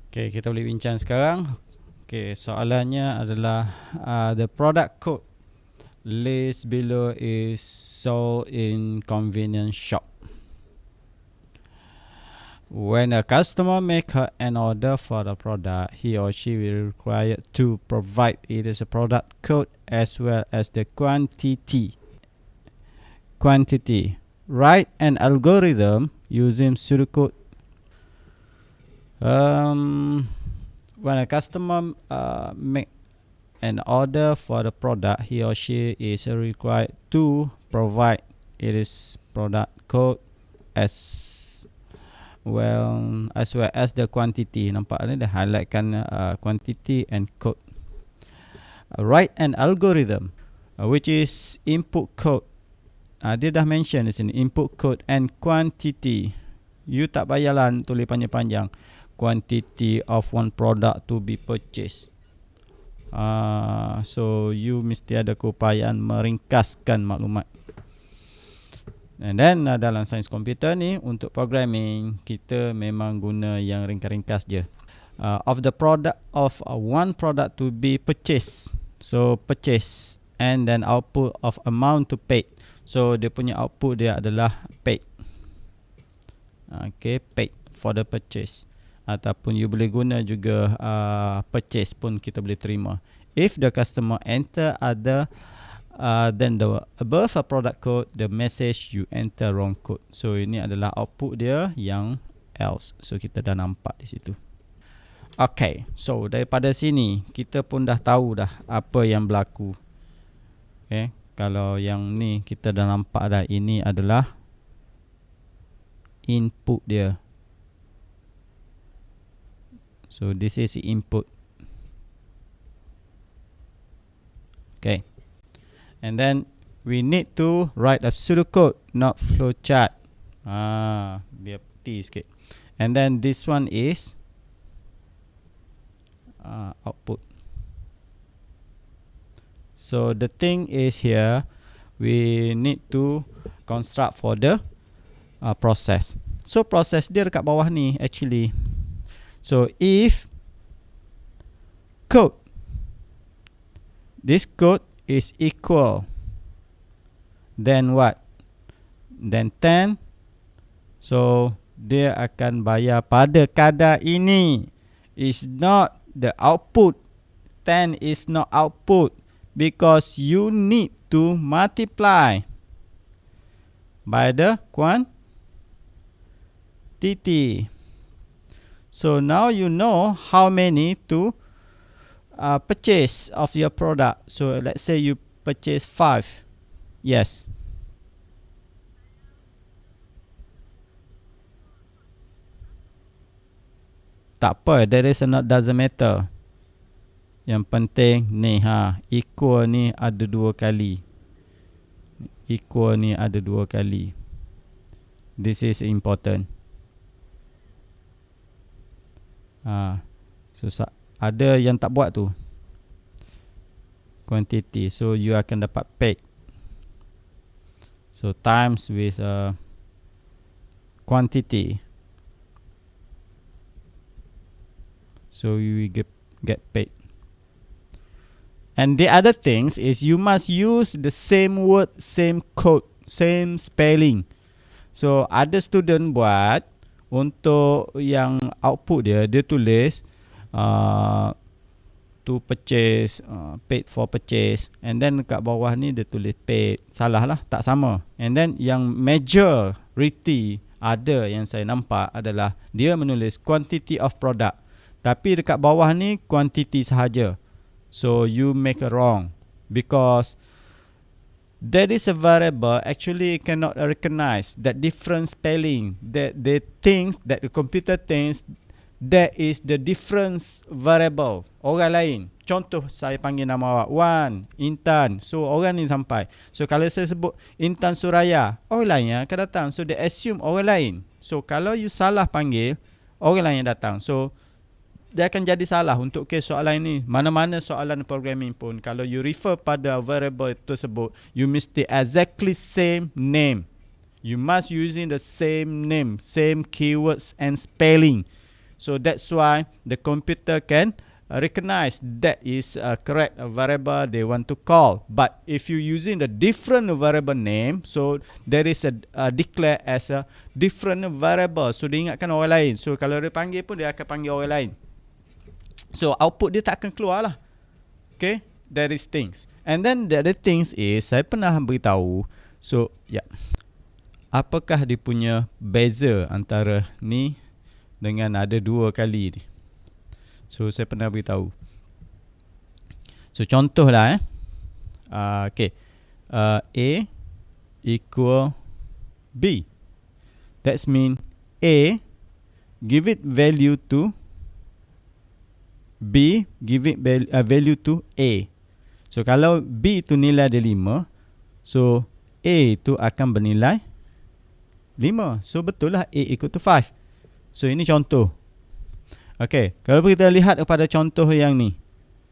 Okay, kita boleh bincang sekarang. Okay, soalannya adalah the product code list below is sold in convenience shop. When a customer make an order for the product, he or she will require to provide it as a product code as well as the quantity. Write an algorithm using pseudocode. When a customer make an order for the product, he or she is required to provide it is product code as well as the quantity. Nampak ni dah highlightkan quantity and code. Write an algorithm which is input code. Dia dah mention di sini input code and quantity. You tak payahlah tulis panjang-panjang. Quantity of one product to be purchased. So you mesti ada keupayaan meringkaskan maklumat. And then dalam sains komputer ni untuk programming kita memang guna yang ringkas-ringkas je. Of the product of one product to be purchased. So purchase and then output of amount to pay. So dia punya output dia adalah paid. Okay, paid for the purchase. Ataupun you boleh guna juga purchase pun kita boleh terima. If the customer enter other then the above a product code, the message you enter wrong code. So ini adalah output dia yang else. So kita dah nampak di situ. Okay, so daripada sini kita pun dah tahu dah apa yang berlaku. Okay, kalau yang ni kita dah nampak dah, ini adalah input dia. So this is the input. Okay. And then we need to write a pseudocode, not flowchart. Biar putih sikit. And then this one is output. So the thing is here, we need to construct for the process. So process dia dekat bawah ni actually. So if code, this code is equal, then what? Then 10. So dia akan bayar pada kadar ini. Is not the output. 10 is not output because you need to multiply by the quantity. So now you know how many to purchase of your product. So let's say you purchase 5. Yes. Tak apa, that is not doesn't matter. Yang penting ni equal ni ada 2 kali. Equal ni ada 2 kali. This is important. So ada yang tak buat tu quantity, so you akan dapat paid. So times with quantity, so you will get paid. And the other things is you must use the same word, same code, same spelling. So ada student buat untuk yang output dia tulis to purchase, paid for purchase, and then kat bawah ni dia tulis paid. Salah lah, tak sama. And then yang majority ada yang saya nampak adalah dia menulis quantity of product, tapi dekat bawah ni quantity sahaja. So you make a wrong because that is a variable actually cannot recognize that different spelling, that the things that the computer thinks that is the difference variable. Orang lain, contoh saya panggil nama awak Wan, Intan, so orang ni sampai. So kalau saya sebut Intan Suraya, orang lain yang akan datang. So they assume orang lain. So kalau you salah panggil, orang lain yang datang. So dia akan jadi salah untuk kes soalan ini. Mana-mana soalan programming pun, kalau you refer pada variable tersebut, you mesti exactly same name. You must using the same name, same keywords and spelling. So that's why the computer can recognize that is a correct variable they want to call. But if you using the different variable name, so there is a declare as a different variable. So dia ingatkan orang lain. So kalau dia panggil pun dia akan panggil orang lain. So output dia tak akan keluar lah. Okay, that is things. And then the other things is, saya pernah beritahu, so yeah, apakah dia punya beza antara ni dengan ada dua kali ni. So saya pernah beritahu. So contohlah okay, A equal B. That's mean A give it value to B, give it value to A. So kalau B itu nilai dia 5, so A itu akan bernilai 5. So betul lah A equal to 5. So ini contoh. Okay, kalau kita lihat kepada contoh yang ni,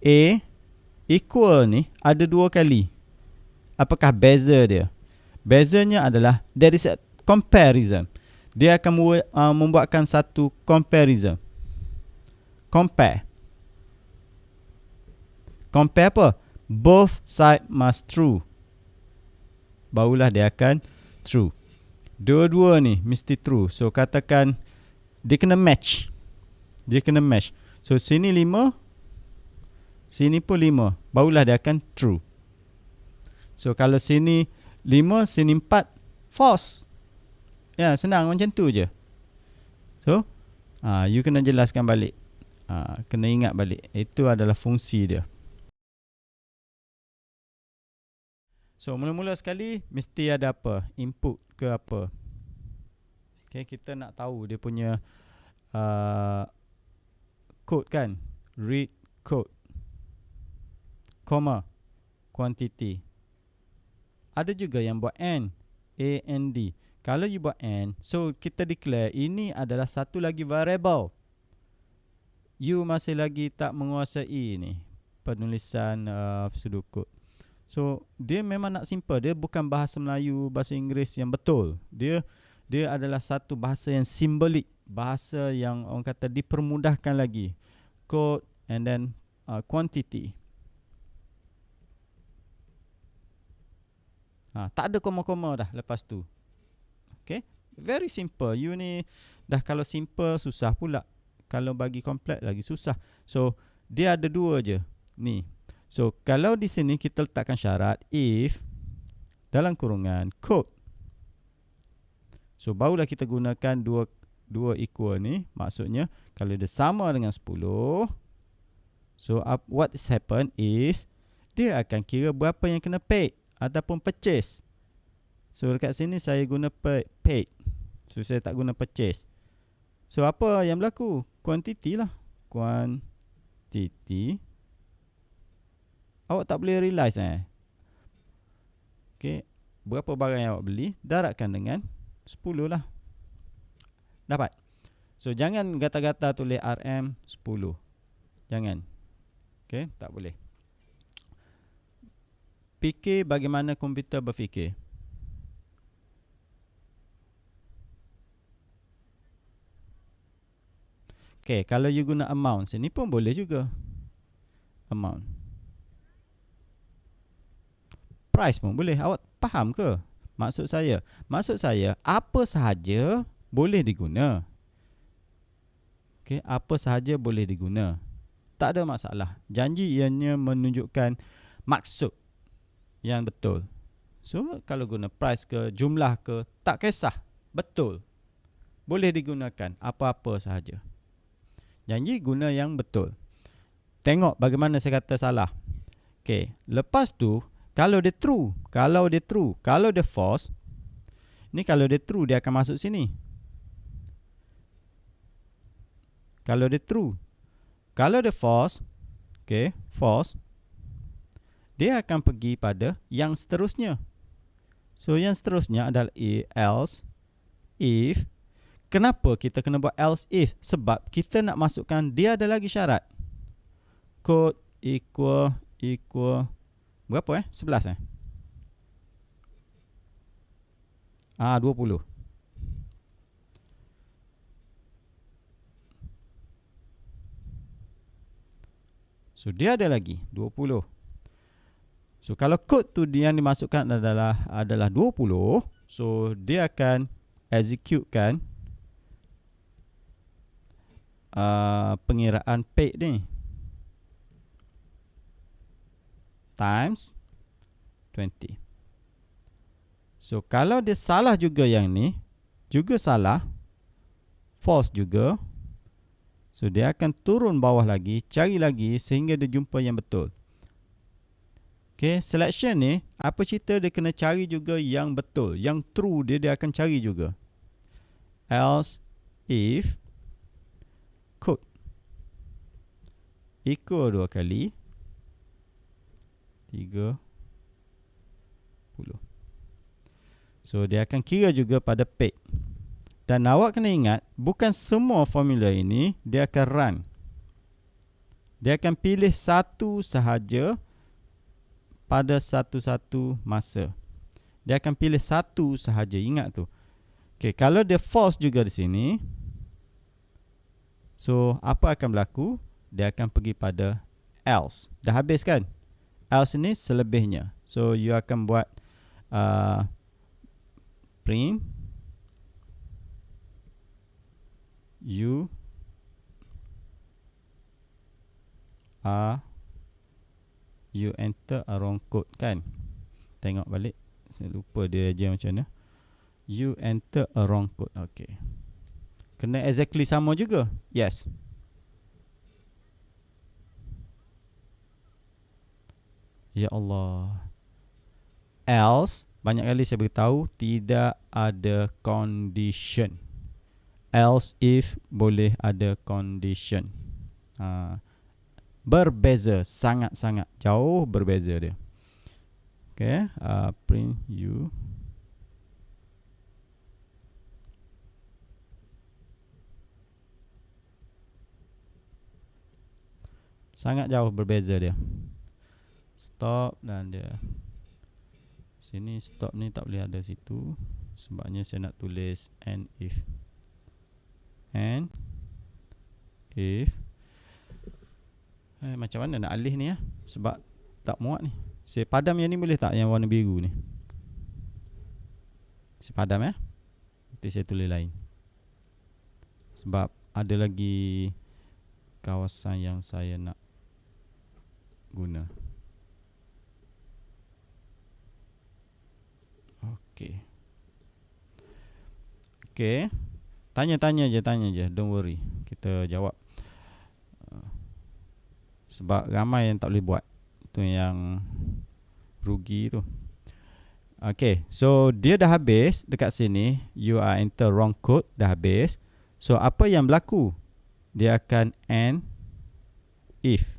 A equal ni ada dua kali. Apakah beza dia? Bezanya adalah there is a comparison. Dia akan membuatkan satu comparison. Compare apa? Both side must true. Barulah dia akan true. Dua-dua ni mesti true. So katakan dia kena match. Dia kena match. So sini 5, sini pun 5. Barulah dia akan true. So kalau sini 5, sini 4, false. Ya, senang macam tu je. So you kena jelaskan balik. Kena ingat balik. Itu adalah fungsi dia. So mula-mula sekali mesti ada apa? Input ke apa? Okay, kita nak tahu dia punya code kan? Read code, comma, quantity. Ada juga yang buat AND, A and D. Kalau you buat AND, so kita declare ini adalah satu lagi variable. You masih lagi tak menguasai ni penulisan pseudocode. So dia memang nak simple. Dia bukan bahasa Melayu, bahasa Inggeris yang betul. Dia adalah satu bahasa yang simbolik, bahasa yang orang kata dipermudahkan lagi. Code and then quantity. Tak ada koma-koma dah lepas tu. Okay, very simple. You ni dah kalau simple susah pula. Kalau bagi kompleks lagi susah. So dia ada dua je ni. So kalau di sini kita letakkan syarat if dalam kurungan code. So barulah kita gunakan dua equal ni. Maksudnya kalau dia sama dengan 10, so what is happen is dia akan kira berapa yang kena paid ataupun purchase. So dekat sini saya guna paid. So saya tak guna purchase. So apa yang berlaku? Quantity lah. Quantity. Awak tak boleh realize okay, berapa barang yang awak beli, darabkan dengan 10 lah. Dapat. So jangan gata-gata tulis RM 10. Jangan. Okay, tak boleh. Fikir bagaimana komputer berfikir. Okay, kalau you guna amount, sini pun boleh juga. Amount. Price pun boleh. Awak faham ke maksud saya? Maksud saya, apa sahaja boleh diguna. Okay, apa sahaja boleh diguna. Tak ada masalah. Janji ianya menunjukkan maksud yang betul. So, kalau guna price ke, jumlah ke, tak kisah. Betul. Boleh digunakan apa-apa sahaja. Janji guna yang betul. Tengok bagaimana saya kata salah. Okay, lepas tu, kalau dia true, kalau dia false, ni kalau dia true, dia akan masuk sini. Kalau dia true. Kalau dia false, okay, false, dia akan pergi pada yang seterusnya. So, yang seterusnya adalah else, if. Kenapa kita kena buat else if? Sebab kita nak masukkan, dia ada lagi syarat. Code equal berapa 11 20. So dia ada lagi 20. So kalau kod tu yang dimasukkan adalah 20, so dia akan executekan pengiraan paid ni times 20. So kalau dia salah juga yang ni, juga salah, false juga, so dia akan turun bawah lagi, cari lagi sehingga dia jumpa yang betul. Okay, selection ni, apa cerita dia kena cari juga yang betul, yang true dia akan cari juga. Else, if, code equal 2 kali 30. So dia akan kira juga pada paid. Dan awak kena ingat, bukan semua formula ini dia akan run. Dia akan pilih satu sahaja pada satu-satu masa. Dia akan pilih satu sahaja, ingat tu. Okay, kalau dia false juga di sini, so apa akan berlaku? Dia akan pergi pada else. Dah habis kan? Else ni selebihnya. So you akan buat print you enter a wrong code kan. Tengok balik, saya lupa dia je macam mana. You enter a wrong code. Okay, kena exactly sama juga. Yes. Ya Allah. Else, banyak kali saya beritahu, tidak ada condition. Else if boleh ada condition. Berbeza, sangat-sangat jauh berbeza dia. Okay, print you sangat jauh berbeza dia. Stop, dan dia sini stop ni tak boleh ada situ, sebabnya saya nak tulis and if. And if macam mana nak alih ni ya? Sebab tak muat ni. Saya padam yang ni boleh tak, yang warna biru ni? Saya padam ya. Nanti saya tulis lain, sebab ada lagi kawasan yang saya nak guna. Okey. Okey. Tanya je, don't worry. Kita jawab. Sebab ramai yang tak boleh buat. Itu yang rugi tu. Okay, so dia dah habis dekat sini. You are enter wrong code, dah habis. So apa yang berlaku? Dia akan end if.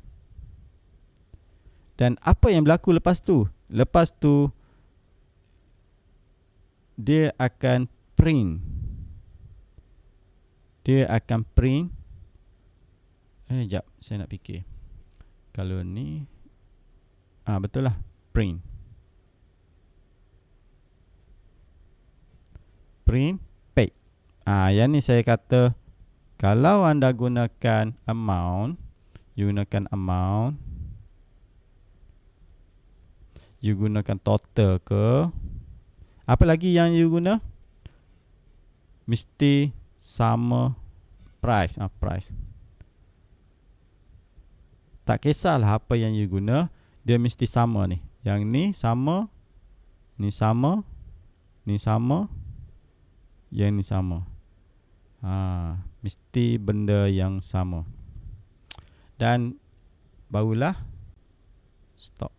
Dan apa yang berlaku lepas tu? Lepas tu dia akan print. Dia akan print. Sekejap, saya nak fikir. Kalau ni betul lah, print. Print paid. Yang ni saya kata, kalau anda gunakan amount, you gunakan amount, you gunakan total ke, apa lagi yang you guna? Mesti sama price. Price. Tak kisahlah apa yang you guna, dia mesti sama ni. Yang ni sama, ni sama, ni sama, yang ni sama. Mesti benda yang sama. Dan barulah stop.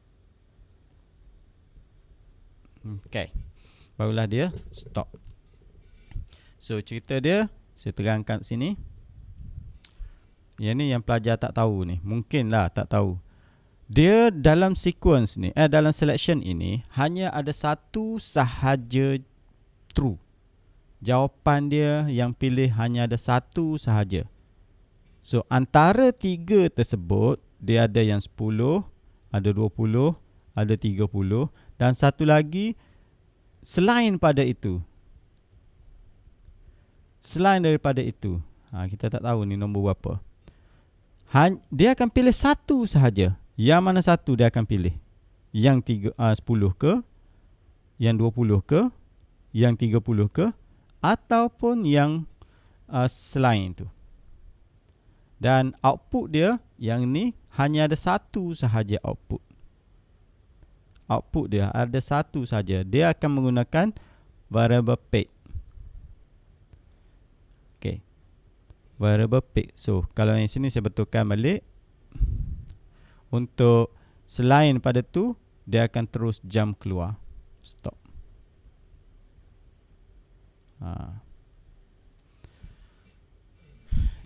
Okay, barulah dia stop. So cerita dia saya terangkan sini. Yang ni yang pelajar tak tahu ni, mungkinlah tak tahu. Dia dalam sequence ni, dalam selection ini hanya ada satu sahaja true. Jawapan dia yang pilih hanya ada satu sahaja. So antara tiga tersebut, dia ada yang 10, ada 20, ada 30, dan satu lagi selain pada itu. Selain daripada itu, kita tak tahu ni nombor berapa. Dia akan pilih satu sahaja. Yang mana satu dia akan pilih? Yang 10 ke? Yang 20 ke? Yang 30 ke? Ataupun yang selain tu. Dan output dia, yang ni hanya ada satu sahaja output. Output dia ada satu saja. Dia akan menggunakan variable paid. Okay. Variable paid. So, kalau yang sini saya betulkan balik. Untuk selain pada tu, dia akan terus jump keluar. Stop.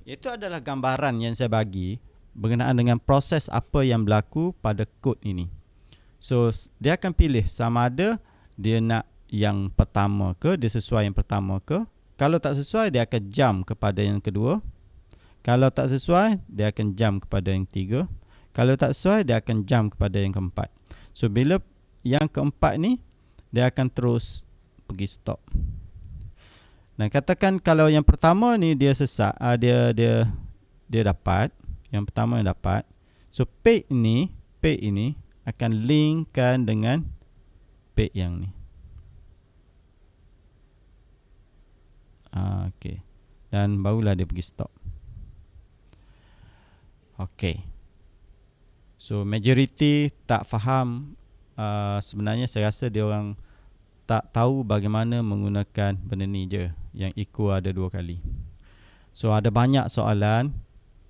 Itu adalah gambaran yang saya bagi berkenaan dengan proses apa yang berlaku pada kod ini. So, dia akan pilih sama ada dia nak yang pertama ke, dia sesuai yang pertama ke. Kalau tak sesuai, dia akan jump kepada yang kedua. Kalau tak sesuai, dia akan jump kepada yang ketiga. Kalau tak sesuai, dia akan jump kepada yang keempat. So, bila yang keempat ni, dia akan terus pergi stop. Dan katakan kalau yang pertama ni dia sesak, dia dapat, yang pertama yang dapat. So, paid ini akan linkkan dengan paid yang ni. Okay. Dan barulah dia pergi stop. Okay. So, majority tak faham. Sebenarnya saya rasa dia orang tak tahu bagaimana menggunakan benda ni je. Yang equal ada 2 kali. So, ada banyak soalan.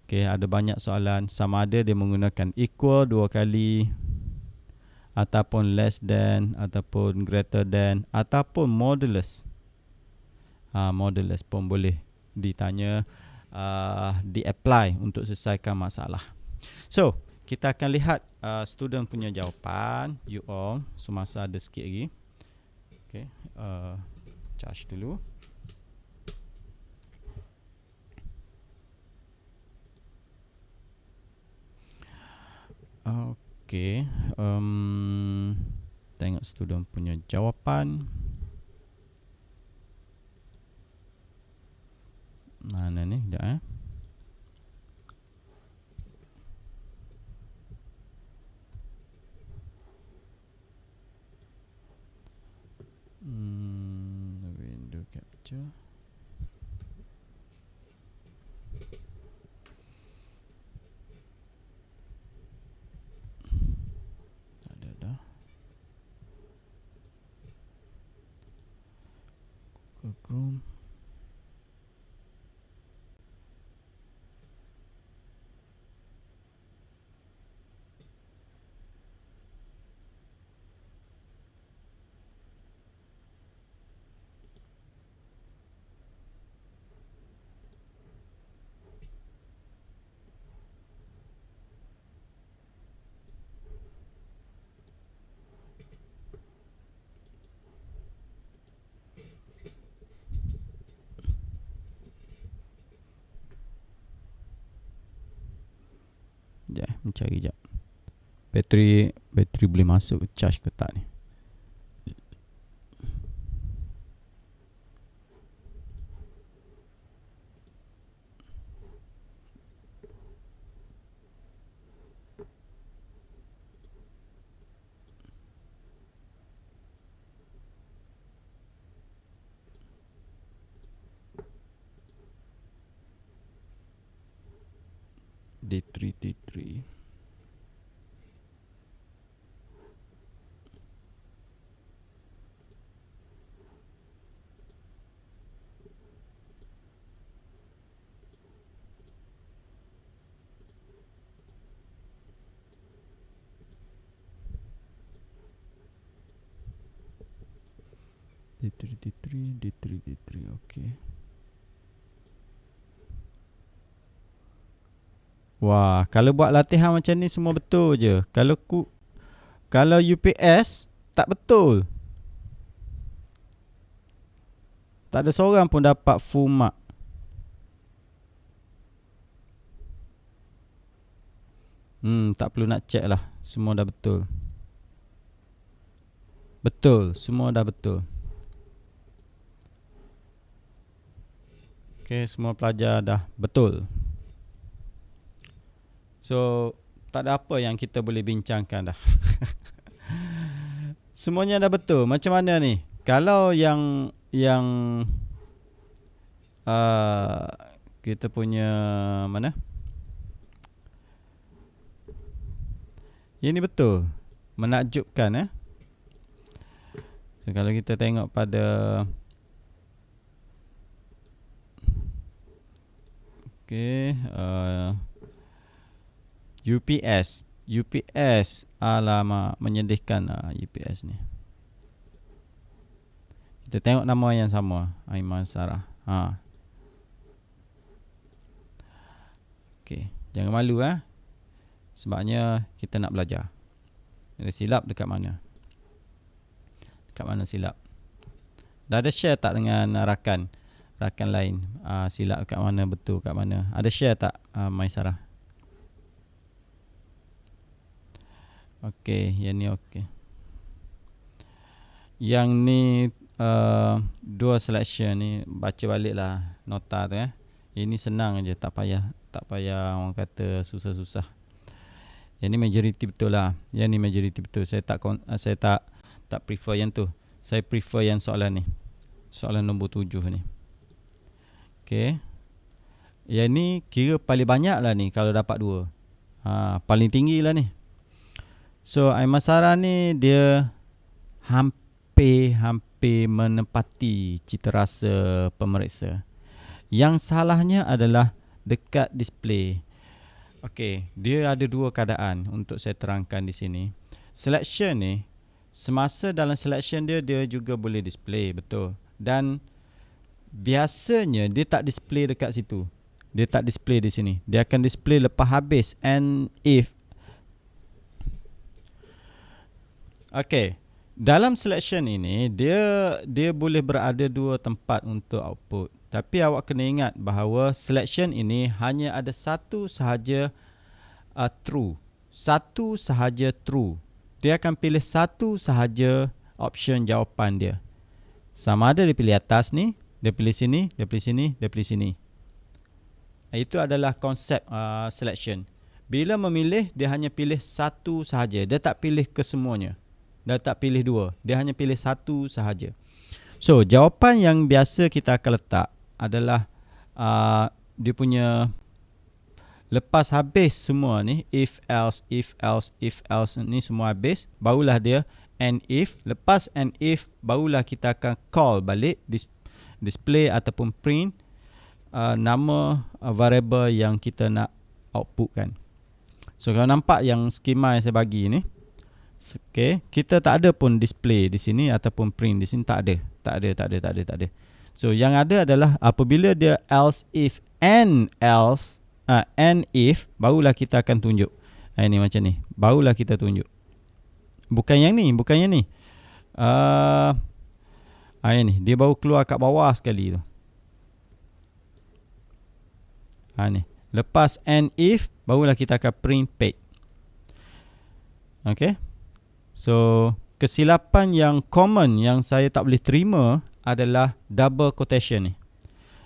Okay, ada banyak soalan. Sama ada dia menggunakan equal 2 kali, ataupun less than, ataupun greater than, ataupun modulus. Modulus pun boleh ditanya, di-apply untuk selesaikan masalah. So, kita akan lihat student punya jawapan. You all, semasa ada sikit lagi. Okay, charge dulu. Okay, tengok student punya jawapan. Mana ni? Sekejap window capture. Ada dah. Google Chrome. Mencari jap. Bateri boleh masuk charge ke tak ni? D3 D3 okey. Wah, kalau buat latihan macam ni semua betul je. Kalau UPS tak betul. Tak ada seorang pun dapat full mark. Tak perlu nak check lah. Semua dah betul. Betul, semua dah betul. Okey, semua pelajar dah betul. So tak ada apa yang kita boleh bincangkan dah. Semuanya dah betul. Macam mana ni? Kalau yang kita punya mana? Ini betul. Menakjubkan So kalau kita tengok pada UPS alamak menyedihkan UPS ni. Kita tengok nama yang sama, Aiman Sarah. Okey, jangan malu sebabnya kita nak belajar. Ada silap dekat mana? Dekat mana silap? Dah ada share tak dengan rakan lain? Silap kat mana, betul kat mana? Ada share tak Mai Sarah? Okey, yang ni okey. Yang ni dua selection ni baca baliklah nota tu Ini senang aja, tak payah orang kata susah-susah. Yang ni majority betul lah. Yang ni majority betul. Saya tak prefer yang tu. Saya prefer yang soalan ni. Soalan nombor 7 ni. Okey. Yang ni kira paling banyak lah ni kalau dapat 2. Paling tinggi lah ni. So Aiman Sarah ni dia hampir menepati citarasa pemeriksa. Yang salahnya adalah dekat display. Okey, dia ada 2 keadaan untuk saya terangkan di sini. Selection ni, semasa dalam selection dia juga boleh display, betul. Dan biasanya dia tak display dekat situ. Dia tak display di sini. Dia akan display lepas habis and if. Okey, dalam selection ini dia boleh berada 2 tempat untuk output. Tapi awak kena ingat bahawa selection ini hanya ada satu sahaja true. Satu sahaja true. Dia akan pilih satu sahaja option jawapan dia. Sama ada dia pilih atas ni, dia pilih sini, dia pilih sini, dia pilih sini. Itu adalah konsep selection. Bila memilih, dia hanya pilih satu sahaja. Dia tak pilih kesemuanya. Dia tak pilih 2. Dia hanya pilih satu sahaja. So, jawapan yang biasa kita akan letak adalah dia punya lepas habis semua ni, if else ni semua habis, barulah dia and if. Lepas and if, barulah kita akan call balik display ataupun print nama variable yang kita nak outputkan. So kalau nampak yang skema yang saya bagi ni, okay, kita tak ada pun display di sini ataupun print di sini, tak ada. So yang ada adalah apabila dia else if and if, barulah kita akan tunjuk. Ini macam ni. Barulah kita tunjuk. Bukan yang ni. Yang ni dia baru keluar kat bawah sekali tu. Ni. Lepas and if, barulah kita akan print page. Okay. So kesilapan yang common yang saya tak boleh terima adalah double quotation ni.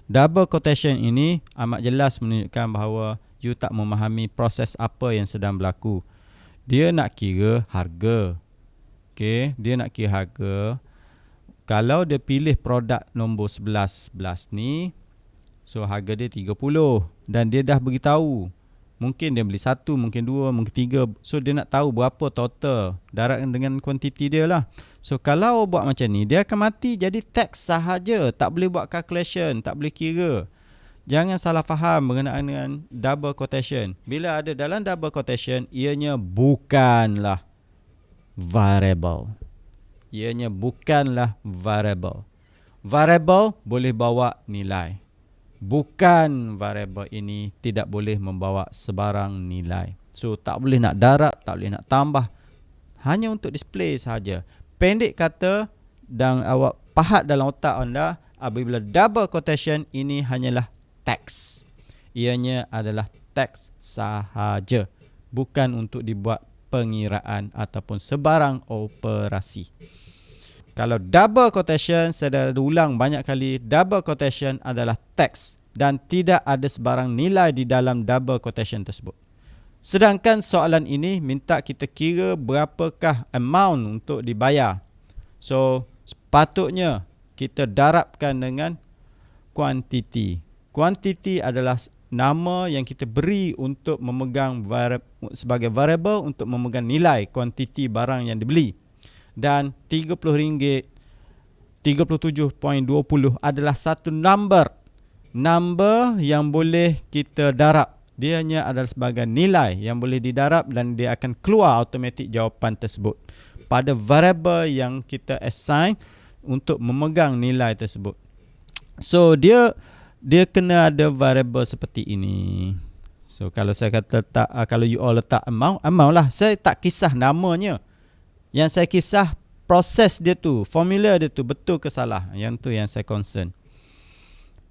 Double quotation ini amat jelas menunjukkan bahawa you tak memahami proses apa yang sedang berlaku. Dia nak kira harga. Okay, dia nak kira harga. Kalau dia pilih produk nombor 11 ni, so harga dia 30 dan dia dah beritahu. Mungkin dia beli 1, mungkin 2, mungkin 3. So dia nak tahu berapa total darab dengan kuantiti dia lah. So kalau buat macam ni, dia akan mati jadi teks sahaja. Tak boleh buat calculation, tak boleh kira. Jangan salah faham berkenaan dengan double quotation. Bila ada dalam double quotation, ianya bukanlah variable. Ianya bukanlah variable. Variable boleh bawa nilai. Bukan variable ini tidak boleh membawa sebarang nilai. So tak boleh nak darab, tak boleh nak tambah. Hanya untuk display sahaja. Pendek kata dan awak pahat dalam otak anda, apabila double quotation ini hanyalah teks. Ianya adalah teks sahaja. Bukan untuk dibuat pengiraan ataupun sebarang operasi. Kalau double quotation, saya dah ulang banyak kali, double quotation adalah teks dan tidak ada sebarang nilai di dalam double quotation tersebut. Sedangkan soalan ini minta kita kira berapakah amount untuk dibayar. So, sepatutnya kita darabkan dengan kuantiti. Kuantiti adalah nama yang kita beri untuk memegang sebagai variable untuk memegang nilai kuantiti barang yang dibeli. Dan RM30 37.20 adalah satu number yang boleh kita darab. Dia hanya adalah sebagai nilai yang boleh didarab dan dia akan keluar automatik jawapan tersebut pada variable yang kita assign untuk memegang nilai tersebut. So dia kena ada variable seperti ini. So kalau saya kata kalau you all letak amount lah, saya tak kisah namanya. Yang saya kisah proses dia tu, formula dia tu betul ke salah. Yang tu yang saya concern.